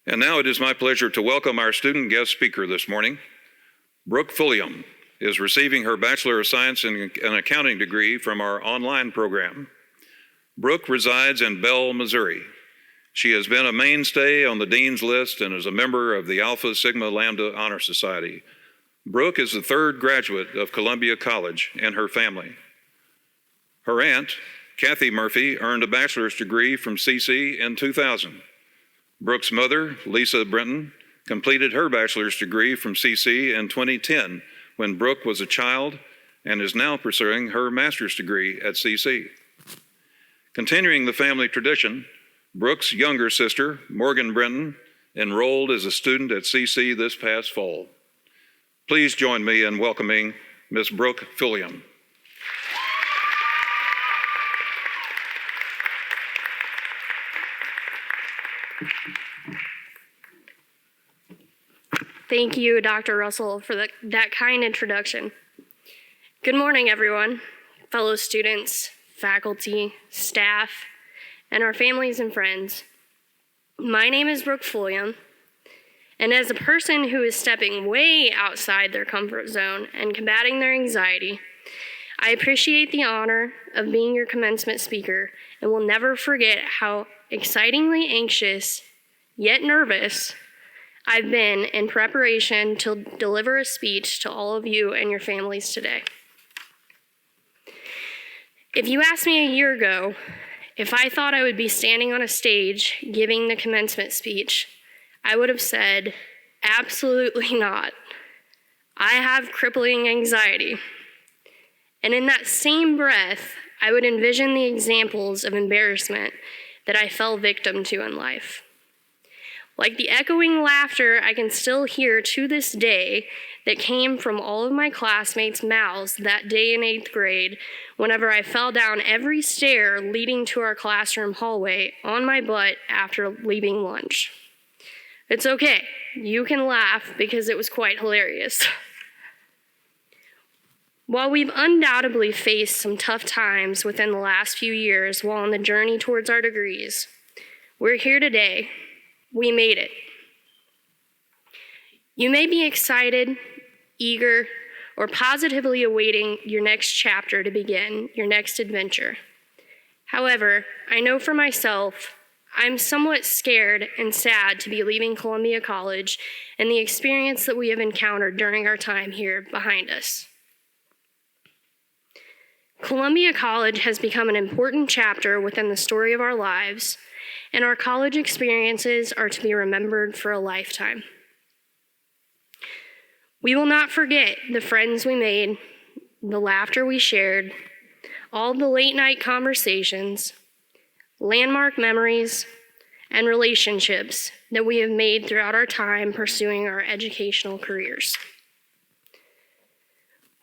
And now it is my pleasure to welcome our student guest speaker this morning. Brooke Fulliam is receiving her Bachelor of Science in an Accounting degree from our online program. Brooke resides in Bell, Missouri. She has been a mainstay on the Dean's List and is a member of the Alpha Sigma Lambda Honor Society. Brooke is the third graduate of Columbia College in her family. Her aunt, Kathy Murphy, earned a bachelor's degree from CC in 2000. Brooke's mother, Lisa Brenton, completed her bachelor's degree from CC in 2010 when Brooke was a child and is now pursuing her master's degree at CC. Continuing the family tradition, Brooke's younger sister, Morgan Brenton, enrolled as a student at CC this past fall. Please join me in welcoming Ms. Brooke Fulliam. Thank you, Dr. Russell, for that kind introduction. Good morning, everyone, fellow students, faculty, staff, and our families and friends. My name is Brooke Fulliam, and as a person who is stepping way outside their comfort zone and combating their anxiety, I appreciate the honor of being your commencement speaker and will never forget how excitingly anxious, yet nervous, I've been in preparation to deliver a speech to all of you and your families today. If you asked me a year ago if I thought I would be standing on a stage giving the commencement speech, I would have said, absolutely not. I have crippling anxiety. And in that same breath, I would envision the examples of embarrassment that I fell victim to in life. Like the echoing laughter I can still hear to this day that came from all of my classmates' mouths that day in 8th grade whenever I fell down every stair leading to our classroom hallway on my butt after leaving lunch. It's okay, you can laugh because it was quite hilarious. While we've undoubtedly faced some tough times within the last few years while on the journey towards our degrees, we're here today. We made it. You may be excited, eager, or positively awaiting your next chapter to begin, your next adventure. However, I know for myself, I'm somewhat scared and sad to be leaving Columbia College and the experience that we have encountered during our time here behind us. Columbia College has become an important chapter within the story of our lives, and our college experiences are to be remembered for a lifetime. We will not forget the friends we made, the laughter we shared, all the late-night conversations, landmark memories, and relationships that we have made throughout our time pursuing our educational careers.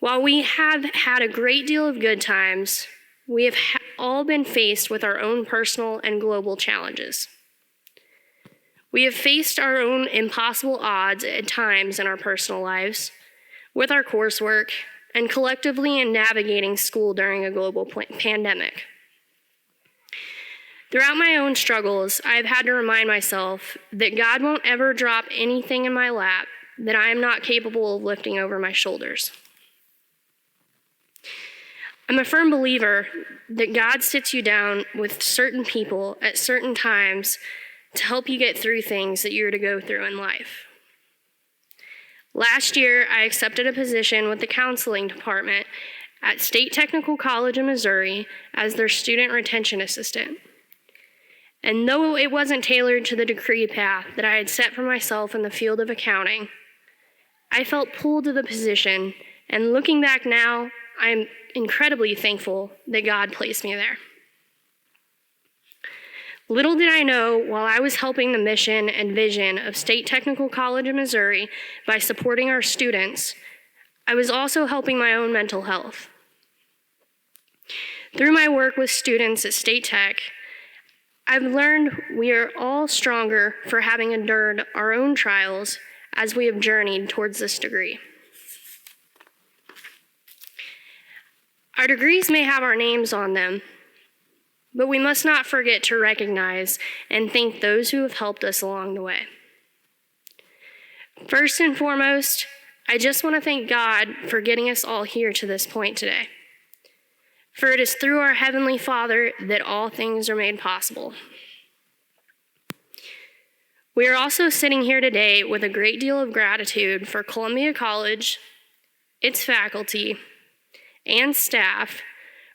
While we have had a great deal of good times, we have all been faced with our own personal and global challenges. We have faced our own impossible odds at times in our personal lives, with our coursework, and collectively in navigating school during a global pandemic. Throughout my own struggles, I've had to remind myself that God won't ever drop anything in my lap that I am not capable of lifting over my shoulders. I'm a firm believer that God sits you down with certain people at certain times to help you get through things that you're to go through in life. Last year, I accepted a position with the counseling department at State Technical College in Missouri as their student retention assistant. And though it wasn't tailored to the degree path that I had set for myself in the field of accounting, I felt pulled to the position, and looking back now, I'm incredibly thankful that God placed me there. Little did I know, while I was helping the mission and vision of State Technical College in Missouri by supporting our students, I was also helping my own mental health. Through my work with students at State Tech, I've learned we are all stronger for having endured our own trials as we have journeyed towards this degree. Our degrees may have our names on them, but we must not forget to recognize and thank those who have helped us along the way. First and foremost, I just want to thank God for getting us all here to this point today. For it is through our Heavenly Father that all things are made possible. We are also sitting here today with a great deal of gratitude for Columbia College, its faculty, and staff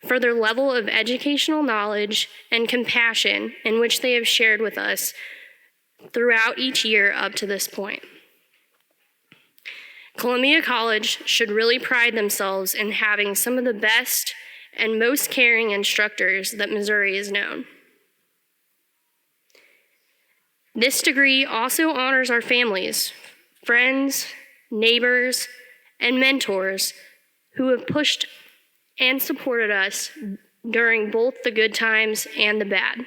for their level of educational knowledge and compassion in which they have shared with us throughout each year up to this point. Columbia College should really pride themselves in having some of the best and most caring instructors that Missouri has known. This degree also honors our families, friends, neighbors, and mentors who have pushed and supported us during both the good times and the bad.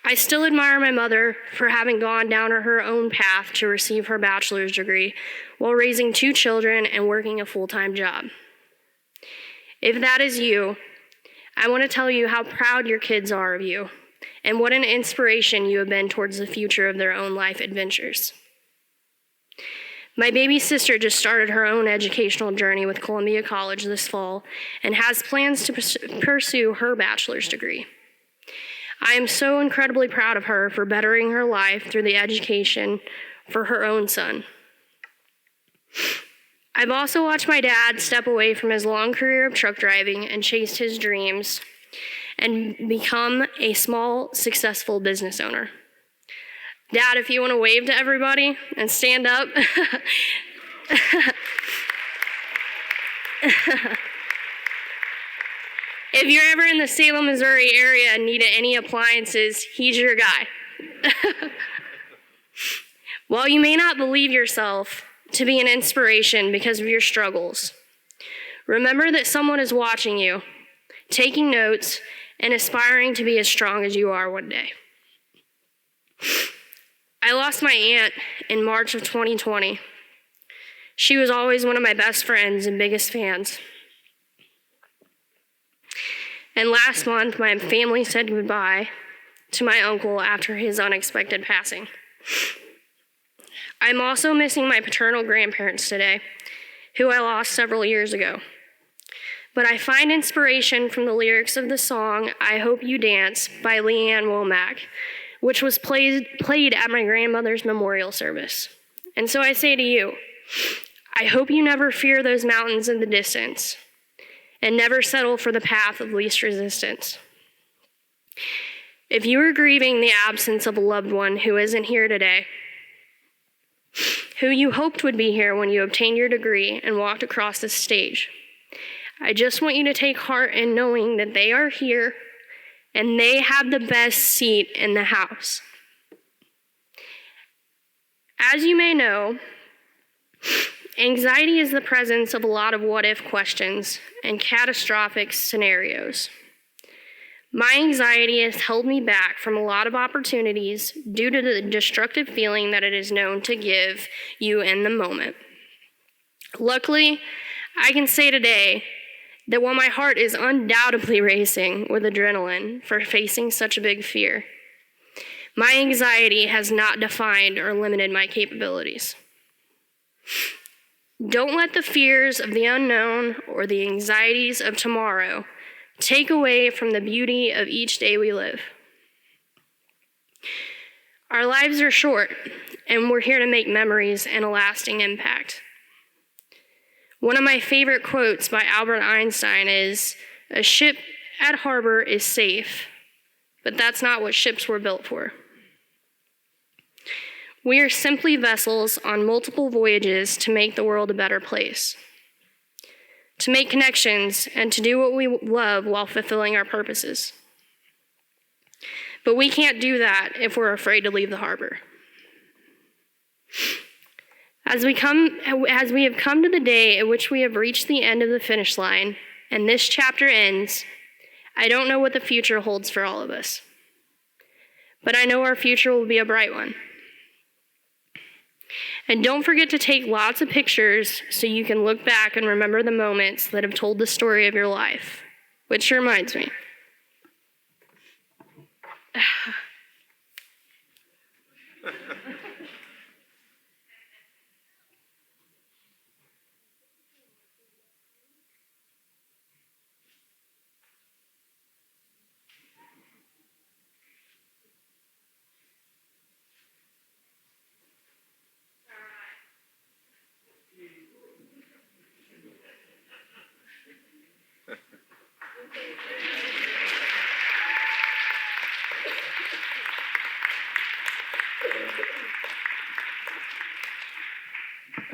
I still admire my mother for having gone down her own path to receive her bachelor's degree while raising 2 children and working a full-time job. If that is you, I want to tell you how proud your kids are of you and what an inspiration you have been towards the future of their own life adventures. My baby sister just started her own educational journey with Columbia College this fall and has plans to pursue her bachelor's degree. I am so incredibly proud of her for bettering her life through the education for her own son. I've also watched my dad step away from his long career of truck driving and chase his dreams and become a small, successful business owner. Dad, if you want to wave to everybody and stand up. If you're ever in the Salem, Missouri area and need any appliances, he's your guy. While you may not believe yourself to be an inspiration because of your struggles, remember that someone is watching you, taking notes, and aspiring to be as strong as you are one day. I lost my aunt in March of 2020. She was always one of my best friends and biggest fans. And last month, my family said goodbye to my uncle after his unexpected passing. I'm also missing my paternal grandparents today, who I lost several years ago. But I find inspiration from the lyrics of the song "I Hope You Dance" by Leanne Womack, which was played at my grandmother's memorial service. And so I say to you, I hope you never fear those mountains in the distance and never settle for the path of least resistance. If you are grieving the absence of a loved one who isn't here today, who you hoped would be here when you obtained your degree and walked across this stage, I just want you to take heart in knowing that they are here and they have the best seat in the house. As you may know, anxiety is the presence of a lot of what-if questions and catastrophic scenarios. My anxiety has held me back from a lot of opportunities due to the destructive feeling that it is known to give you in the moment. Luckily, I can say today that while my heart is undoubtedly racing with adrenaline for facing such a big fear, my anxiety has not defined or limited my capabilities. Don't let the fears of the unknown or the anxieties of tomorrow take away from the beauty of each day we live. Our lives are short, and we're here to make memories and a lasting impact. One of my favorite quotes by Albert Einstein is, "A ship at harbor is safe, but that's not what ships were built for." We are simply vessels on multiple voyages to make the world a better place, to make connections, and to do what we love while fulfilling our purposes. But we can't do that if we're afraid to leave the harbor. As we have come to the day at which we have reached the end of the finish line, and this chapter ends, I don't know what the future holds for all of us. But I know our future will be a bright one. And don't forget to take lots of pictures so you can look back and remember the moments that have told the story of your life. Which reminds me.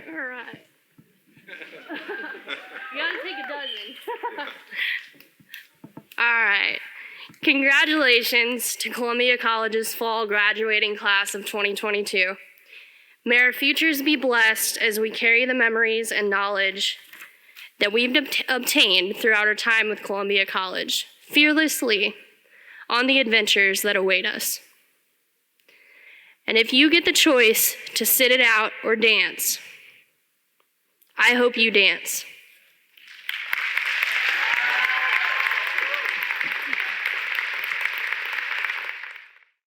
All right. You gotta take a dozen. All right. Congratulations to Columbia College's fall graduating class of 2022. May our futures be blessed as we carry the memories and knowledge that we've obtained throughout our time with Columbia College, fearlessly on the adventures that await us. And if you get the choice to sit it out or dance, I hope you dance.